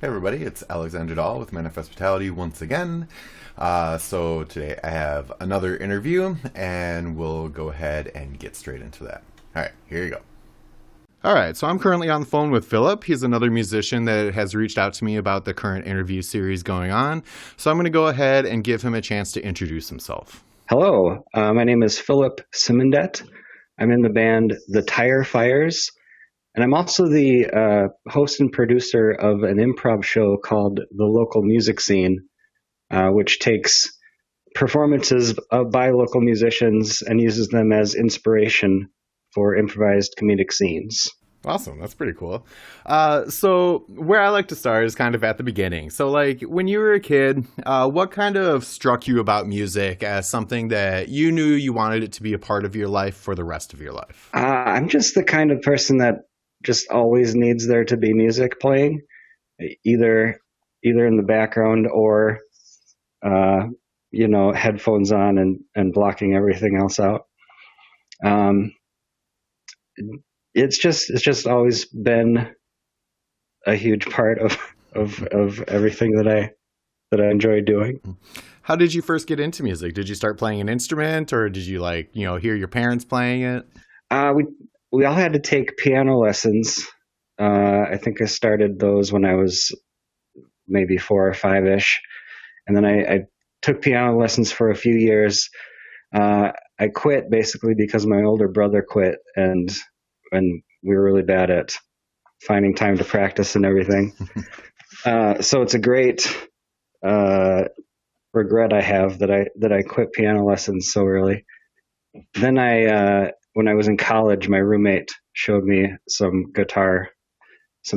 Hey everybody, it's Alexander Dahl with Manifest Vitality once again. So today I have another interview, and we'll go ahead and get straight into that. All right, here you go. All right, so I'm currently on the phone with Phillip. He's another musician that has reached out to me about the current interview series going on. So I'm going to go ahead and give him a chance to introduce himself. Hello, my name is Phillip Simondet. I'm in the band The Tire Fires, and I'm also the host and producer of an improv show called The Local Music Scene, which takes performances by local musicians and uses them as inspiration for improvised comedic scenes. Awesome. That's pretty cool. So where I like to start is kind of at the beginning. So like when you were a kid, what kind of struck you about music as something that you knew you wanted it to be a part of your life for the rest of your life? I'm just the kind of person that just always needs there to be music playing, either in the background or, headphones on and blocking everything else out. It's just always been a huge part of everything that I enjoy doing. How did you first get into music? Did you start playing an instrument, or did you hear your parents playing it? We all had to take piano lessons. I think I started those when I was maybe 4 or 5-ish, and then I took piano lessons for a few years. I quit basically because my older brother quit, and we were really bad at finding time to practice and everything. So it's a great regret I have that I quit piano lessons so early. Then when I was in college, my roommate showed me some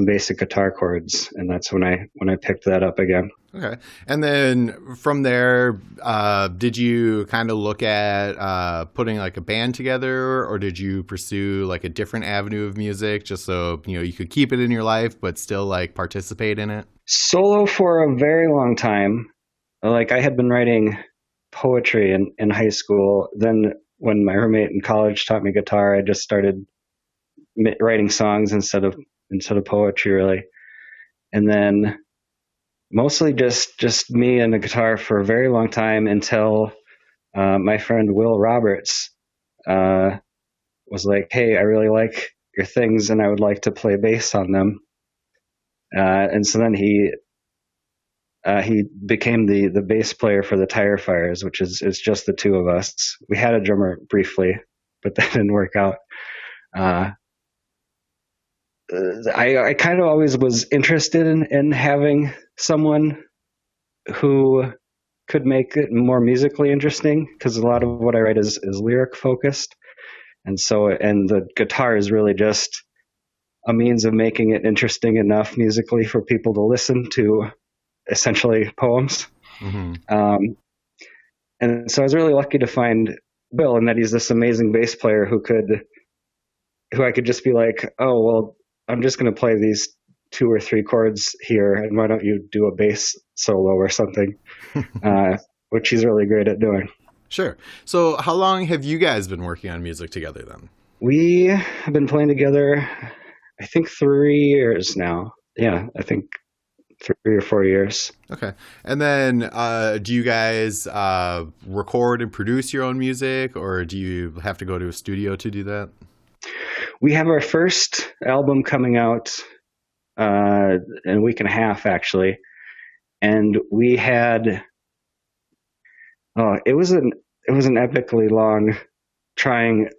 basic guitar chords, and that's when I picked that up again. Okay. And then from there, did you kind of look at putting like a band together, or did you pursue like a different avenue of music just so, you could keep it in your life but still like participate in it? Solo for a very long time. Like I had been writing poetry in high school. Then when my roommate in college taught me guitar, I just started writing songs instead of poetry, really. And then mostly just me and the guitar for a very long time until my friend Will Roberts was like, "Hey, I really like your things, and I would like to play bass on them." And so then he became the bass player for the Tire Fires, which is just the two of us. We had a drummer briefly, but that didn't work out. I kind of always was interested in having someone who could make it more musically interesting, because a lot of what I write is lyric focused, and the guitar is really just a means of making it interesting enough musically for people to listen to, essentially poems. Mm-hmm. And so I was really lucky to find Bill, and that he's this amazing bass player who I could just be like, "Oh, well, I'm just going to play these 2 or 3 chords here, and why don't you do a bass solo or something?" Which he's really great at doing. Sure. So how long have you guys been working on music together then? We have been playing together, I think 3 years now. Yeah, I think 3 or 4 years. Okay. And then do you guys record and produce your own music, or do you have to go to a studio to do that? We have our first album coming out in a week and a half, actually. And we had, it was an epically long trying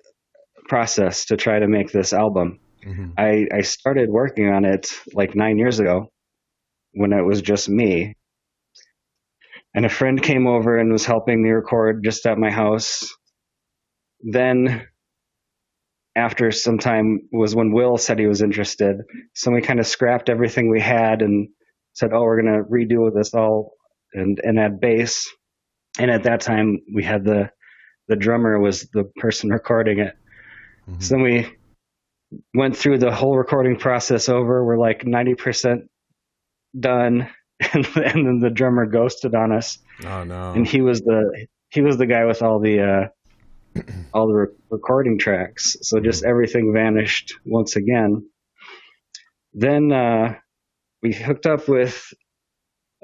process to try to make this album. Mm-hmm. I started working on it like 9 years ago when it was just me. And a friend came over and was helping me record just at my house. Then after some time was when Will said he was interested. So we kind of scrapped everything we had and said, "Oh, we're going to redo this all and add bass." And at that time we had the drummer was the person recording it. Mm-hmm. So then we went through the whole recording process over. We're like 90% done. And then the drummer ghosted on us. Oh no. And he was the guy with all the recording tracks. So just everything vanished once again. Then we hooked up with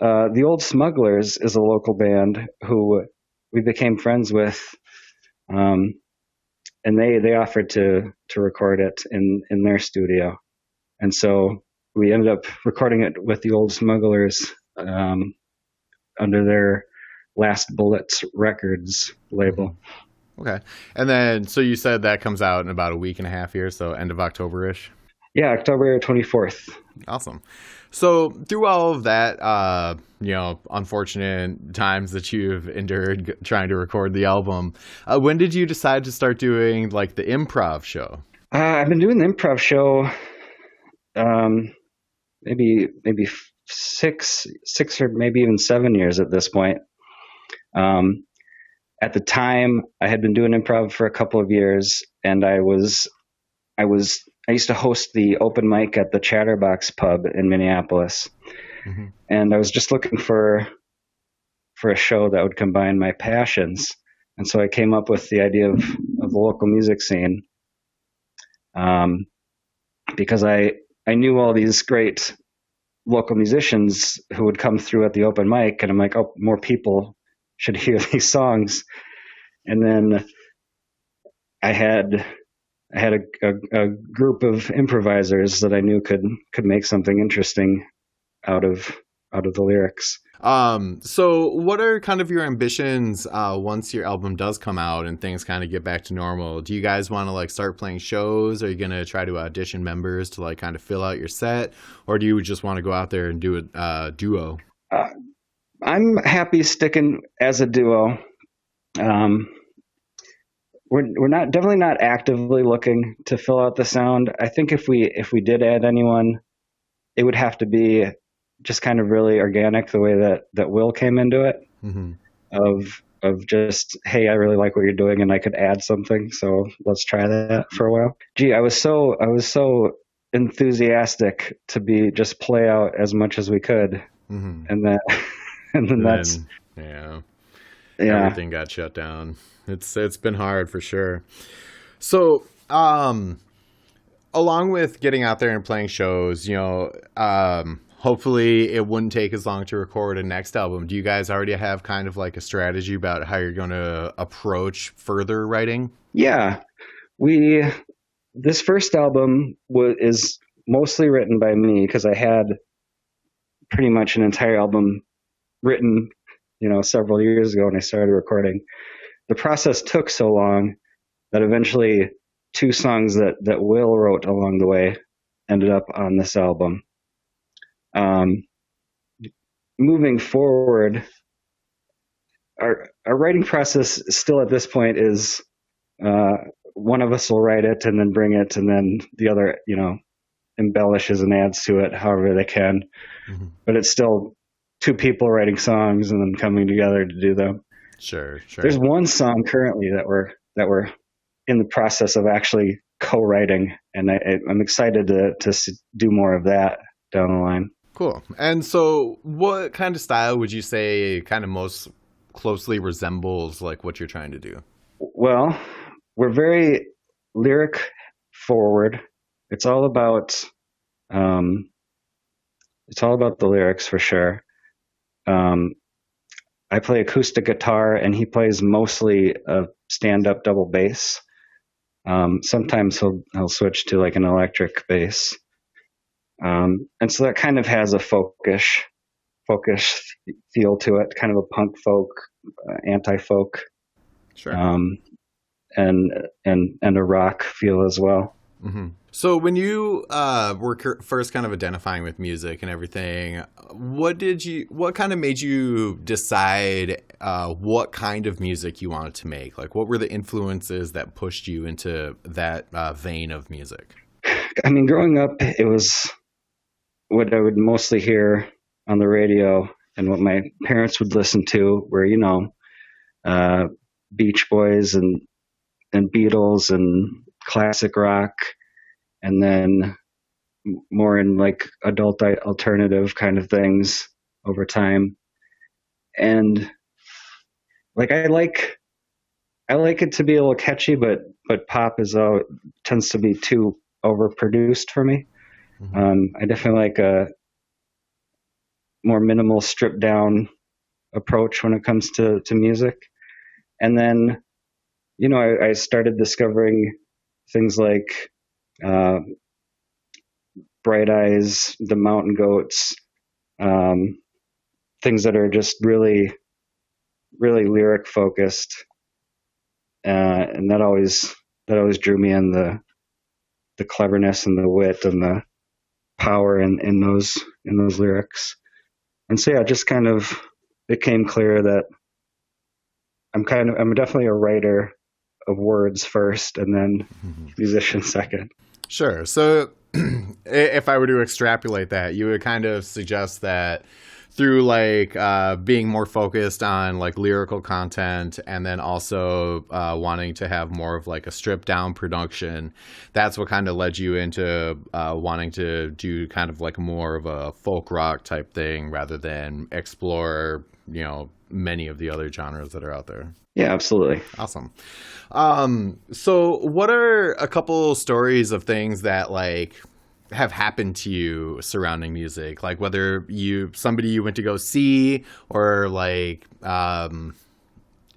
the Old Smugglers is a local band who we became friends with, and they offered to record it in their studio, and so we ended up recording it with the Old Smugglers under their Last Bullets Records label. Okay. And then, so you said that comes out in about a week and a half here, so end of October-ish? Yeah, October 24th. Awesome. So through all of that, unfortunate times that you've endured trying to record the album, when did you decide to start doing like the Improv Show? I've been doing the Improv Show maybe 6 or maybe even 7 years at this point. At the time, I had been doing improv for a couple of years, and I used to host the open mic at the Chatterbox pub in Minneapolis. Mm-hmm. And I was just looking for a show that would combine my passions. And so I came up with the idea of the local music scene. Because I knew all these great local musicians who would come through at the open mic, and I'm like, oh, more people should hear these songs. And then I had a group of improvisers that I knew could make something interesting out of the lyrics. So what are kind of your ambitions once your album does come out and things kind of get back to normal? Do you guys want to like start playing shows? Are you going to try to audition members to like kind of fill out your set? Or do you just want to go out there and do a duo? I'm happy sticking as a duo. We're definitely not actively looking to fill out the sound. I think if we did add anyone, it would have to be just kind of really organic, the way that Will came into it. Mm-hmm. Of just, hey, I really like what you're doing and I could add something, so let's try that for a while. Gee, I was so enthusiastic to just play out as much as we could. Mm-hmm. and then everything got shut down. It's been hard for sure. So along with getting out there and playing shows, hopefully it wouldn't take as long to record a next album. Do you guys already have kind of like a strategy about how you're going to approach further writing? Yeah, this first album is mostly written by me, because I had pretty much an entire album written, several years ago when I started recording. The process took so long that eventually 2 songs that Will wrote along the way ended up on this album. Moving forward, our writing process still at this point is one of us will write it and then bring it, and then the other, embellishes and adds to it however they can. Mm-hmm. But it's still 2 people writing songs and then coming together to do them. Sure. There's one song currently that we're in the process of actually co-writing, and I'm excited to do more of that down the line. Cool. And so what kind of style would you say kind of most closely resembles like what you're trying to do? Well, we're very lyric forward. It's all about the lyrics for sure. I play acoustic guitar and he plays mostly a stand-up double bass. Sometimes he'll switch to like an electric bass. And so that kind of has a folkish feel to it, kind of a punk folk, anti-folk, sure, and a rock feel as well. Mm-hmm. So when you were first kind of identifying with music and everything, what kind of made you decide what kind of music you wanted to make? Like, what were the influences that pushed you into that vein of music? I mean, growing up, it was what I would mostly hear on the radio and what my parents would listen to were, Beach Boys and Beatles and classic rock, and then more in like adult alternative kind of things over time. And like I like it to be a little catchy, but pop tends to be too overproduced for me. Mm-hmm. I definitely like a more minimal, stripped down approach when it comes to music. And then, I started discovering things like Bright Eyes, the Mountain Goats, things that are just really, really lyric focused, and that always drew me in, the cleverness and the wit and the power in those lyrics. And so yeah, it just kind of became clear that I'm definitely a writer of words first, and then musician second. Sure. So if I were to extrapolate that, you would kind of suggest that through like being more focused on like lyrical content, and then also wanting to have more of like a stripped down production, that's what kind of led you into wanting to do kind of like more of a folk rock type thing rather than explore, many of the other genres that are out there. Yeah, absolutely. Awesome. So what are a couple stories of things that like have happened to you surrounding music? Like whether somebody you went to go see, or like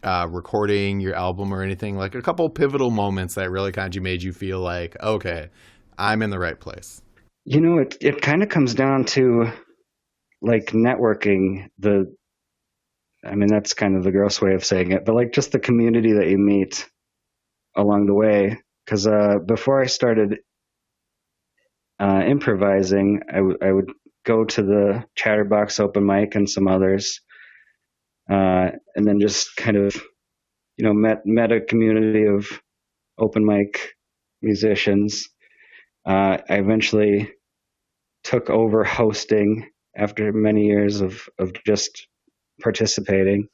recording your album or anything, like a couple pivotal moments that really kind of made you feel like, okay, I'm in the right place. It kind of comes down to like networking. That's kind of the gross way of saying it, but like just the community that you meet along the way. Because before I started improvising, I would go to the Chatterbox open mic and some others, and then just kind of, met a community of open mic musicians. I eventually took over hosting after many years of just participating.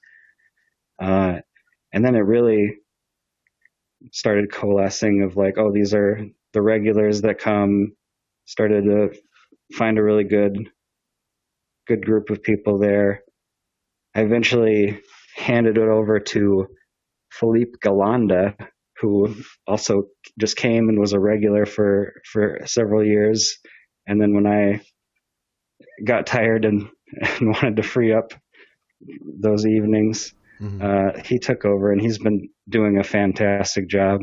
And then it really started coalescing of like, oh, these are the regulars that come. Started to find a really good group of people there. I eventually handed it over to Philippe Galanda, who also just came and was a regular for several years. And then when I got tired and wanted to free up those evenings, he took over, and he's been doing a fantastic job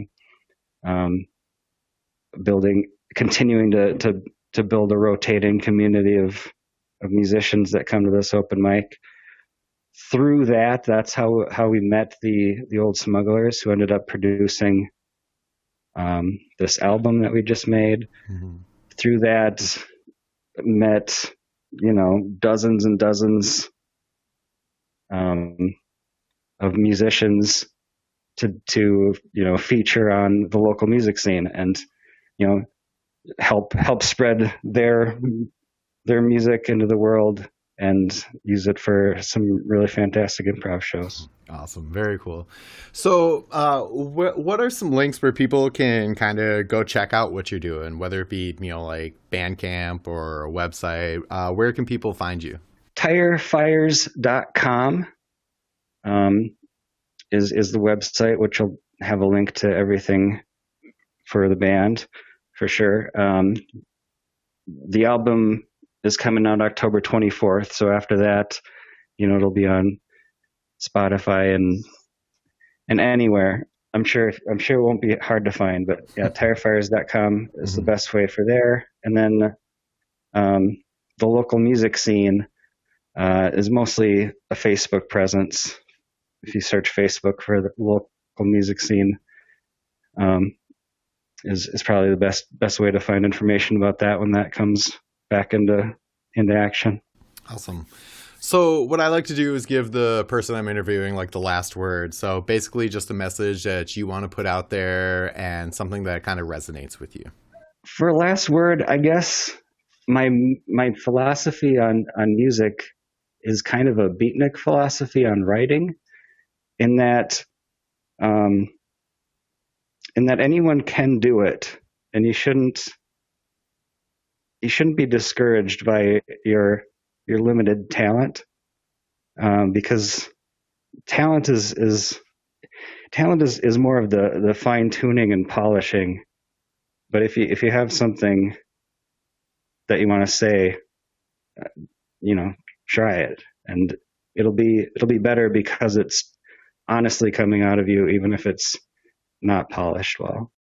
continuing to build a rotating community of musicians that come to this open mic. Through that's how we met the Old Smugglers, who ended up producing this album that we just made. Through that, met dozens and dozens of musicians to feature on the local music scene, and help spread their music into the world and use it for some really fantastic improv shows. Awesome. Very cool. So what are some links where people can kind of go check out what you're doing, whether it be like Bandcamp or a website? Where can people find you? Tirefires.com is the website, which will have a link to everything for the band for sure. The album is coming out October 24th. So after that, it'll be on Spotify and anywhere. I'm sure it won't be hard to find, but yeah, tirefires.com is the best way for there. And then the local music scene is mostly a Facebook presence. If you search Facebook for the local music scene, is probably the best way to find information about that when that comes back into action. Awesome. So what I like to do is give the person I'm interviewing like the last word. So basically just a message that you want to put out there and something that kind of resonates with you. For last word, I guess my philosophy on music is kind of a beatnik philosophy on writing, in that anyone can do it, and you shouldn't be discouraged by your limited talent, because talent is more of the fine tuning and polishing. But if you have something that you want to say, try it, and it'll be better because it's honestly coming out of you, even if it's not polished well.